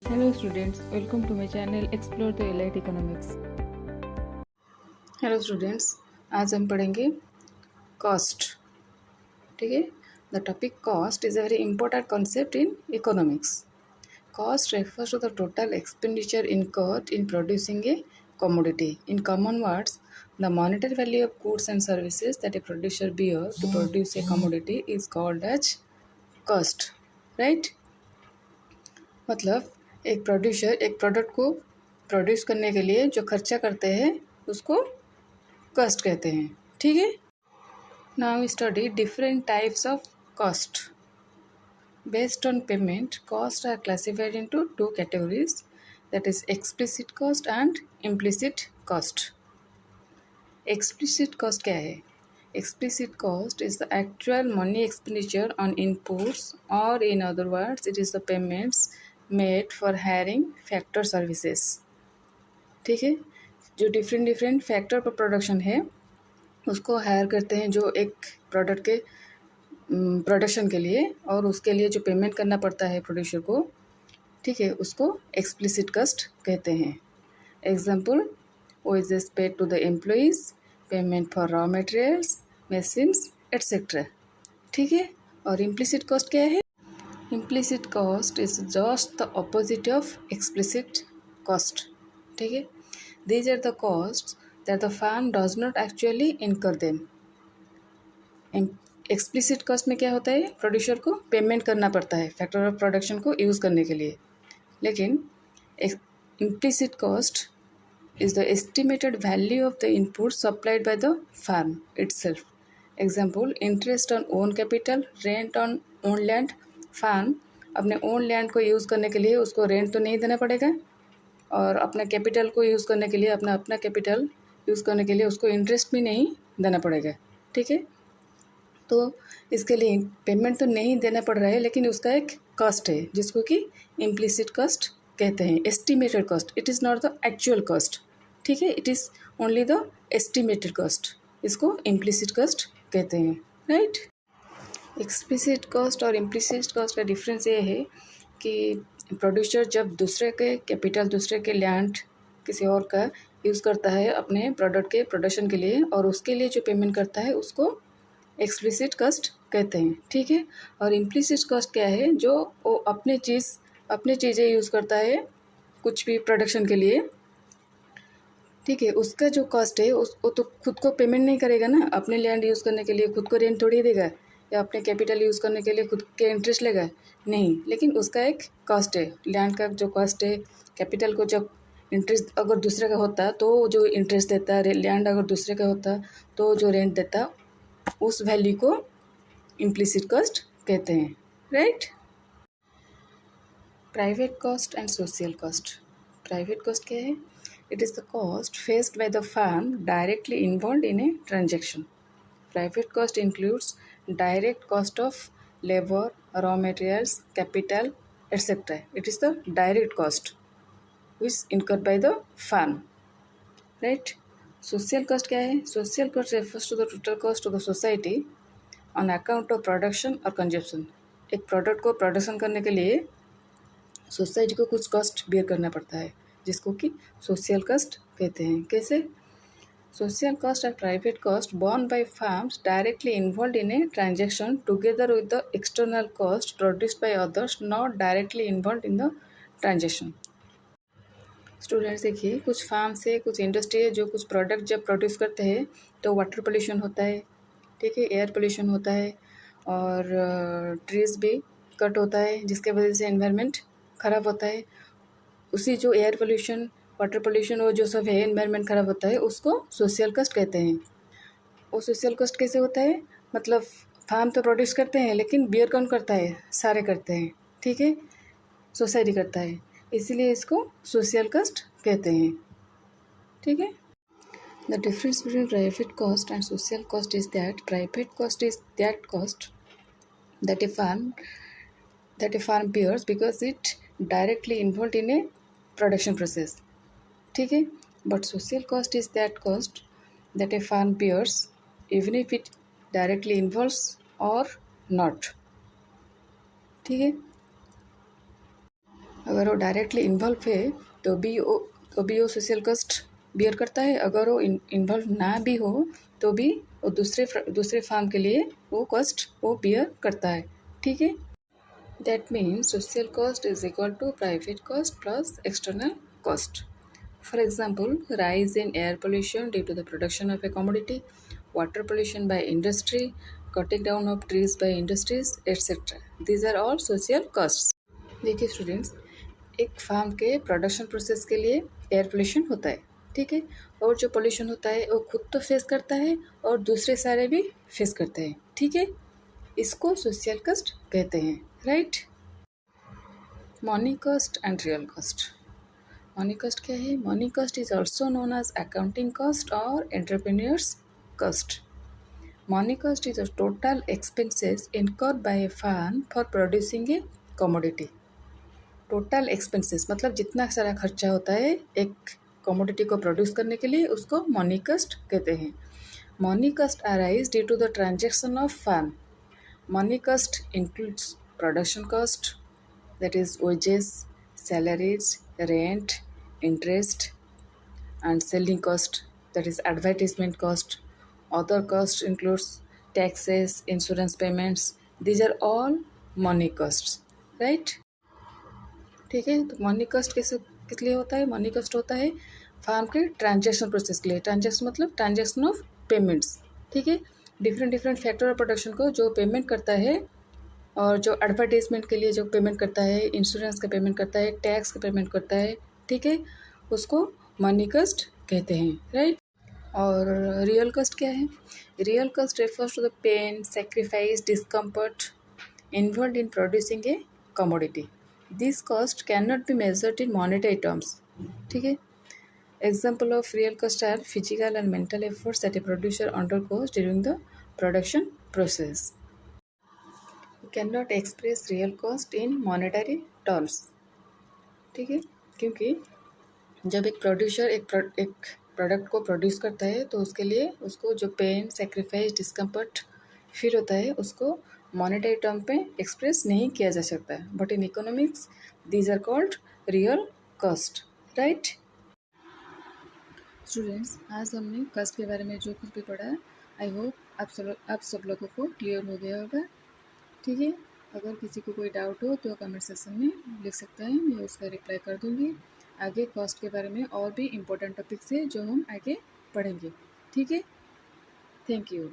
Hello students, welcome to my channel Explore the Elite Economics. Hello students, आज हम पढ़ेंगे cost. ठीक है. The topic cost is a very important concept in economics. Cost refers to the total expenditure incurred in producing a commodity. In common words, the monetary value of goods and services that a producer bears to produce a commodity is called as cost. Right? मतलब एक producer एक product को produce करने के लिए जो खर्चा करते हैं उसको कॉस्ट कहते हैं. ठीक है. Now we study different types of cost. Based on payment, cost are classified into two categories, that is explicit cost and implicit cost. Explicit cost क्या है? Explicit cost is the actual money expenditure on inputs, or in other words, it is the payments made for hiring factor services. ठीक है. जो different factor पर production है उसको higher करते हैं जो एक प्रोडक्ट के प्रोडक्शन के लिए, और उसके लिए जो पेमेंट करना पड़ता है प्रोड्यूसर को, ठीक है, उसको एक्सप्लिसिट कॉस्ट कहते हैं. Example, wages paid to the employees, payment for raw materials, machines, etc. ठीक है. और इम्प्लिसिट कॉस्ट क्या है? Implicit cost is just the opposite of explicit cost. ठीक है. These are the cost that the firm does not actually incur them. Explicit cost में क्या होता है? प्रोड्यूसर को पेमेंट करना पड़ता है फैक्टर ऑफ प्रोडक्शन को यूज़ करने के लिए. लेकिन implicit cost is the estimated value of the input supplied by the firm itself. Example, interest on own capital, rent on own land. Firm अपने own land को यूज़ करने के लिए उसको रेंट तो नहीं देना पड़ेगा, और अपने कैपिटल को यूज़ करने के लिए अपना कैपिटल यूज़ करने के लिए उसको इंटरेस्ट भी नहीं देना पड़ेगा. ठीक है. तो इसके लिए पेमेंट तो नहीं देना पड़ रहा है, लेकिन उसका एक कॉस्ट है जिसको कि इम्प्लिसिट कॉस्ट कहते हैं. Estimated cost, it is not the actual cost. ठीक है. It is only the estimated cost. इसको इम्प्लिसिट कॉस्ट कहते हैं. राइट. एक्सप्लिसिट कॉस्ट और इम्प्लिसिट कॉस्ट का डिफरेंस ये है कि प्रोड्यूसर जब दूसरे के कैपिटल, दूसरे के लैंड, किसी और का यूज़ करता है अपने प्रोडक्ट के प्रोडक्शन के लिए, और उसके लिए जो पेमेंट करता है उसको एक्सप्लिसिट कॉस्ट कहते हैं. ठीक है. और इम्प्लिसिट कॉस्ट क्या है? जो वो अपनी चीज़ें यूज़ करता है कुछ भी प्रोडक्शन के लिए. ठीक है. उसका जो कॉस्ट है वो तो खुद को पेमेंट नहीं करेगा ना. अपने लैंड यूज़ करने के लिए खुद को रेंट थोड़ी देगा, या अपने कैपिटल यूज़ करने के लिए खुद के इंटरेस्ट लेगा नहीं. लेकिन उसका एक कॉस्ट है. लैंड का जो कॉस्ट है, कैपिटल को जब इंटरेस्ट अगर दूसरे का होता तो जो इंटरेस्ट देता, लैंड अगर दूसरे का होता तो जो रेंट देता, उस वैल्यू को इम्प्लिसिट कॉस्ट कहते हैं. Right. Private cost and social cost. Private cost क्या है? It is the cost faced by the firm directly involve in a transaction. Private cost includes direct cost of labour, raw materials, capital, etcetera. It is the direct cost which incurred by the firm. Right. Social cost क्या है? Social cost refers to the total cost of the society on account of production और consumption. एक product को production करने के लिए society को कुछ कॉस्ट बेयर करना पड़ता है जिसको कि सोशल कॉस्ट कहते हैं. कैसे? Social cost are private cost borne by firms directly involved in a transaction together with the external cost produced by others not directly involved in the transaction. Students देखिए, कुछ फार्म से कुछ industry है जो कुछ प्रोडक्ट जब produce करते हैं तो वाटर पोल्यूशन होता है. ठीक है. एयर पोल्यूशन होता है, और ट्रीज़ भी कट होता है जिसके वजह से एनवायरनमेंट ख़राब होता है. उसी जो एयर पोल्यूशन, वाटर पोल्यूशन, वो जो सब है एनवायरनमेंट ख़राब होता है, उसको सोशल कॉस्ट कहते हैं. वो सोशल कॉस्ट कैसे होता है? मतलब फार्म तो प्रोड्यूस करते हैं लेकिन बियर कौन करता है? सारे करते हैं. ठीक है. सोसाइटी करता है, इसीलिए इसको सोशल कॉस्ट कहते हैं. ठीक है. The difference between private cost and social cost is that private cost is that cost that a farm bears because it directly involved in a production process. ठीक है. But social cost is that cost that a farm bears even if it directly involves or not. ठीक है. अगर वो directly involve है तो भी वो सोशल कॉस्ट बियर करता है। अगर वो इन्वॉल्व ना भी हो तो भी वो दूसरे फार्म के लिए वो कॉस्ट वो बियर करता है। ठीक है, that means social cost is equal to private cost plus external cost. For example, rise in air pollution due to the production of a commodity, water pollution by industry, cutting down of trees by industries, etc. These are all social costs. देखिए students, एक farm के production process के लिए air pollution होता है, ठीक है, और जो पोल्यूशन होता है वो खुद तो फेस करता है और दूसरे सारे भी फेस करते हैं, ठीक है, इसको सोशल कॉस्ट कहते हैं, right. Money cost and real cost. Money cost क्या है? Money cost is also known as accounting cost और entrepreneurs cost. Money cost is a total expenses incurred by a firm for producing a commodity. Total expenses मतलब जितना सारा खर्चा होता है एक कमोडिटी को प्रोड्यूस करने के लिए, उसको मनी कॉस्ट कहते हैं। Money cost arise due to the transaction of firm. Money cost includes production cost, that is wages, salaries, rent, interest, and selling cost, that is advertisement cost. Other cost includes taxes, insurance payments. These are all money costs, right? ठीक है, तो money cost किस लिए होता है? Money cost होता है farm के ट्रांजेक्शन प्रोसेस के लिए। ट्रांजेक्शन मतलब ट्रांजेक्शन ऑफ पेमेंट्स, ठीक है, different different factor of production को जो पेमेंट करता है और जो एडवर्टाइजमेंट के लिए जो पेमेंट करता है, इंश्योरेंस का पेमेंट करता है, टैक्स का पेमेंट करता है, ठीक है, उसको मनी कॉस्ट कहते हैं, राइट। और रियल कॉस्ट क्या है? Real cost refers to the pain, sacrifice, discomfort involve in producing a commodity. This cost can not be measured in monetary terms, ठीक है। Example of real cost are physical and mental efforts that a producer undergoes during the production process. Can not express real cost in monetary terms, ठीक है, क्योंकि जब एक producer एक product को produce करता है तो उसके लिए उसको जो पेन, सेक्रीफाइस, डिस्कम्फर्ट फील होता है उसको मॉनेटरी टर्म पे एक्सप्रेस नहीं किया जा सकता है, but in economics these are called real cost, right. Students, आज हमने कॉस्ट के बारे में जो कुछ भी पढ़ा, आई होप आप सब लोगों को क्लियर हो गया होगा, ठीक है। अगर किसी को कोई डाउट हो तो कमेंट सेक्शन में लिख सकता है, मैं उसका रिप्लाई कर दूँगी। आगे कॉस्ट के बारे में और भी इम्पोर्टेंट टॉपिक्स है जो हम आगे पढ़ेंगे, ठीक है। Thank you.